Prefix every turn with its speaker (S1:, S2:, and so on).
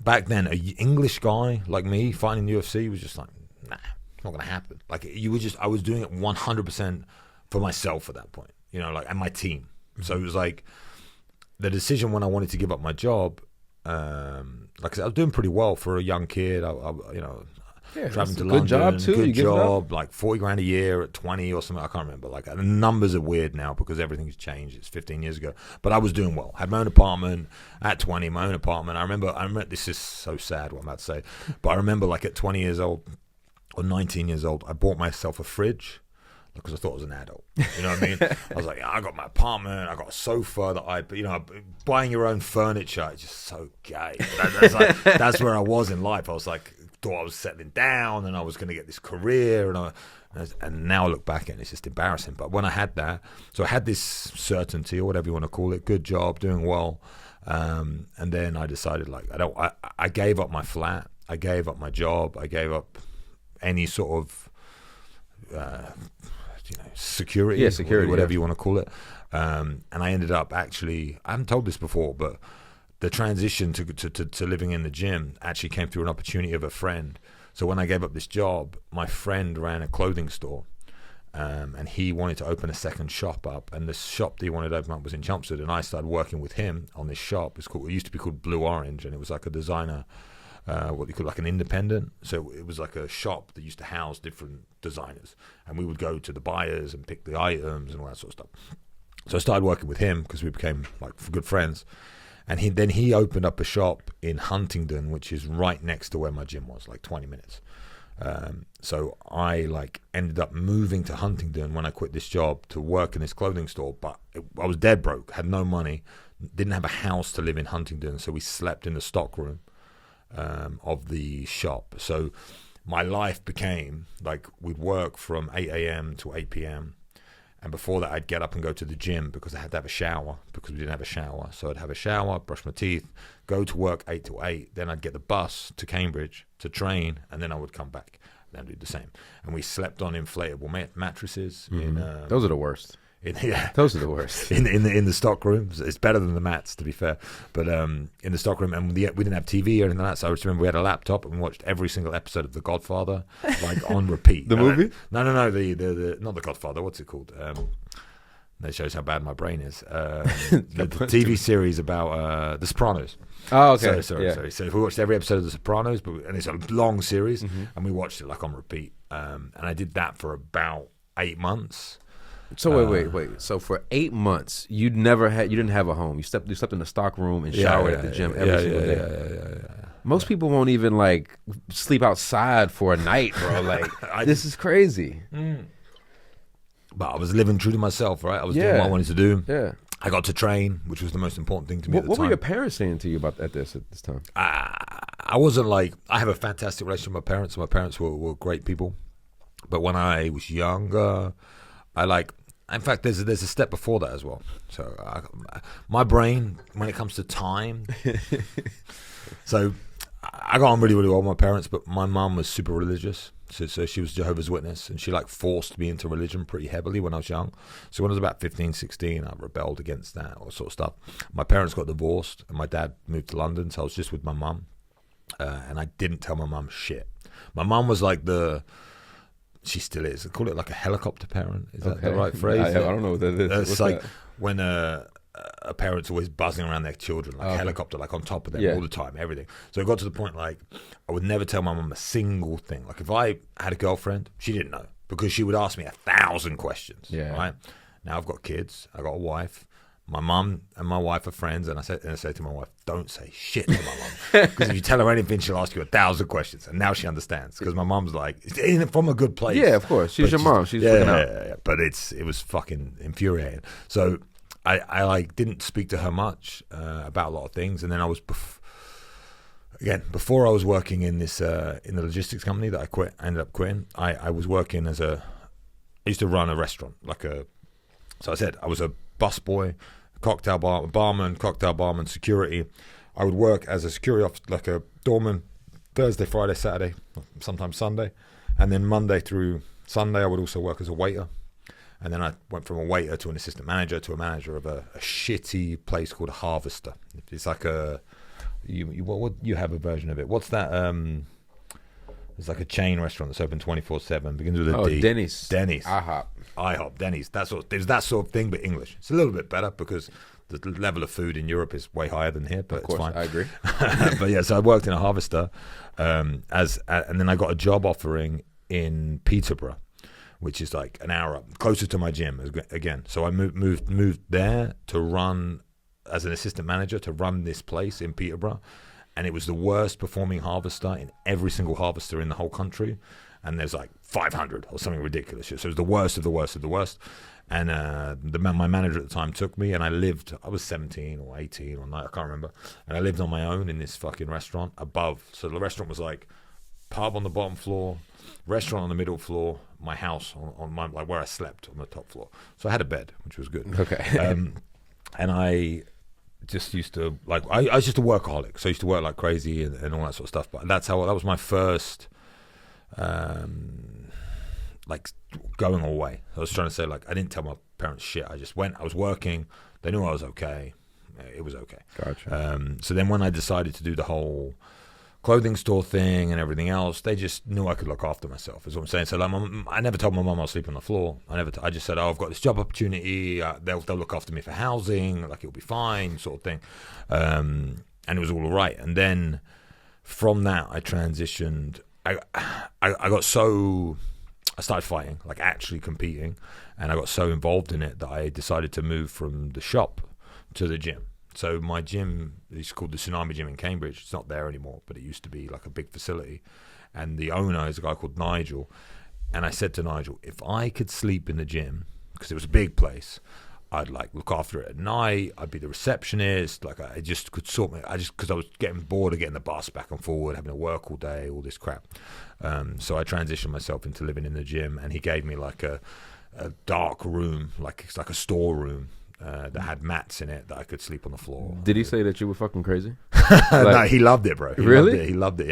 S1: back then, a English guy like me fighting in the UFC was just like, nah, not gonna happen. Like I was doing it 100% for myself at that point, you know, like, and my team. So it was like the decision when I wanted to give up my job. Like I said, I was doing pretty well for a young kid. I you know, traveling to London,
S2: job too.
S1: Good job, like 40 grand a year at 20 or something. I can't remember. Like the numbers are weird now because everything's changed. It's 15 years ago, but I was doing well. Had my own apartment at 20. My own apartment. I remember. This is so sad what I'm about to say, but I remember like at 20 years old or 19 years old, I bought myself a fridge. Because I thought I was an adult, you know what I mean? I was like, yeah, I got my apartment, I got a sofa that you know, buying your own furniture is just so gay. That's where I was in life. I was like, thought I was settling down and I was going to get this career, and now I look back at it, it's just embarrassing. But when I had that, so I had this certainty or whatever you want to call it, good job, doing well, and then I decided like I gave up my flat, I gave up my job, I gave up any sort of security, whatever you want to call it, and I ended up actually, I haven't told this before, but the transition to living in the gym actually came through an opportunity of a friend. So when I gave up this job, my friend ran a clothing store, and he wanted to open a second shop up, and the shop that he wanted to open up was in Chelmsford, and I started working with him on this shop. It used to be called Blue Orange, and it was like a designer, what you call like an independent. So it was like a shop that used to house different designers, and we would go to the buyers and pick the items and all that sort of stuff. So I started working with him because we became like good friends, and he opened up a shop in Huntingdon, which is right next to where my gym was, like 20 minutes. So I like ended up moving to Huntingdon when I quit this job to work in this clothing store, but I was dead broke, had no money, didn't have a house to live in Huntingdon, so we slept in the stock room of the shop. So my life became like we'd work from 8 a.m. to 8 p.m. and before that I'd get up and go to the gym because I had to have a shower because we didn't have a shower. So I'd have a shower, brush my teeth, go to work 8 to 8, then I'd get the bus to Cambridge to train, and then I would come back and then do the same. And we slept on inflatable mattresses.
S2: Those are the worst. Those are the worst.
S1: In the stock rooms, it's better than the mats, to be fair. But in the stock room, and we didn't have TV or anything like that. So I just remember we had a laptop and we watched every single episode of The Godfather, like on repeat.
S2: The movie?
S1: No. The not The Godfather. What's it called? That shows how bad my brain is. The TV series about The Sopranos.
S2: Oh, okay.
S1: Sorry. So we watched every episode of The Sopranos, and it's a long series, and we watched it like on repeat. And I did that for about 8 months.
S2: So wait. So for 8 months, you didn't have a home. You slept in the stock room and showered at the gym every single day.
S1: Yeah.
S2: Most people won't even like sleep outside for a night, bro. Like this is crazy.
S1: But I was living true to myself, right? I was doing what I wanted to do.
S2: Yeah.
S1: I got to train, which was the most important thing to me at the time.
S2: What were your parents saying to you about this time?
S1: I wasn't like, I have a fantastic relationship with my parents. My parents were great people. But when I was younger, in fact, there's a step before that as well. So my brain, when it comes to time, so I got on really, really well with my parents, but my mum was super religious. So she was Jehovah's Witness, and she like forced me into religion pretty heavily when I was young. So when I was about 15, 16, I rebelled against that all sort of stuff. My parents got divorced, and my dad moved to London, so I was just with my mum, and I didn't tell my mum shit. My mum was like she still is. They call it like a helicopter parent. Is that the right phrase?
S2: I don't know what that is.
S1: It's like when a parent's always buzzing around their children, like a helicopter, like on top of them all the time, everything. So it got to the point like I would never tell my mum a single thing. Like if I had a girlfriend, she didn't know because she would ask me 1,000 questions. Yeah. Right? Now I've got kids. I got a wife. My mum and my wife are friends, and I say to my wife, "Don't say shit to my mum because if you tell her anything, she'll ask you 1,000 questions." And now she understands because my mum's like, it's from a good place.
S2: Yeah, of course, she's your mom. She's freaking out.
S1: Yeah. But it was fucking infuriating. So I like didn't speak to her much about a lot of things, and then I was before I was working in this in the logistics company that I ended up quitting. I was working I used to run a restaurant so I said I was a busboy, cocktail barman, security. I would work as a security officer, like a doorman, Thursday, Friday, Saturday, sometimes Sunday, and then Monday through Sunday I would also work as a waiter. And then I went from a waiter to an assistant manager to a manager of a shitty place called Harvester. It's like You have a version of it. What's that? There's like a chain restaurant that's open 24/7. Begins with a D.
S2: Denny's.
S1: IHOP. Denny's. There's that sort of thing, but English. It's a little bit better because the level of food in Europe is way higher than here. But
S2: of course,
S1: it's fine.
S2: I agree.
S1: But yeah, so I worked in a harvester, and then I got a job offering in Peterborough, which is like an hour up, closer to my gym again. So I moved there to run as an assistant manager to run this place in Peterborough. And it was the worst performing harvester in every single harvester in the whole country. And there's like 500 or something ridiculous. So it was the worst of the worst of the worst. And my manager at the time took me, and I was 17 or 18 or 9, I can't remember. And I lived on my own in this fucking restaurant above. So the restaurant was like pub on the bottom floor, restaurant on the middle floor, my house on my, like where I slept on the top floor. So I had a bed, which was good.
S2: Okay.
S1: And I just used to I was just a workaholic, so I used to work like crazy and all that sort of stuff. But that was my first like going away. I was trying to say, like, I didn't tell my parents shit. I just went. I was working. They knew I was okay. It was okay.
S2: Gotcha.
S1: So then when I decided to do the whole clothing store thing and everything else, they just knew I could look after myself, is what I'm saying. So like, I never told my mum I was sleeping on the floor. I just said, I've got this job opportunity. They'll look after me for housing. Like, it'll be fine, sort of thing. And it was all right. And then from that, I transitioned. I started fighting, like actually competing, and I got so involved in it that I decided to move from the shop to the gym. So my gym is called the Tsunami Gym in Cambridge. It's not there anymore, but it used to be like a big facility. And the owner is a guy called Nigel. And I said to Nigel, if I could sleep in the gym, because it was a big place, I'd like look after it at night. I'd be the receptionist. Like, I just could sort me. Because I was getting bored of getting the bus back and forward, having to work all day, all this crap. So I transitioned myself into living in the gym, and he gave me like a dark room, like it's like a storeroom. That had mats in it that I could sleep on the floor.
S2: Did he say that you were fucking crazy?
S1: No, he loved it, bro.
S2: Really?
S1: He loved it, yeah.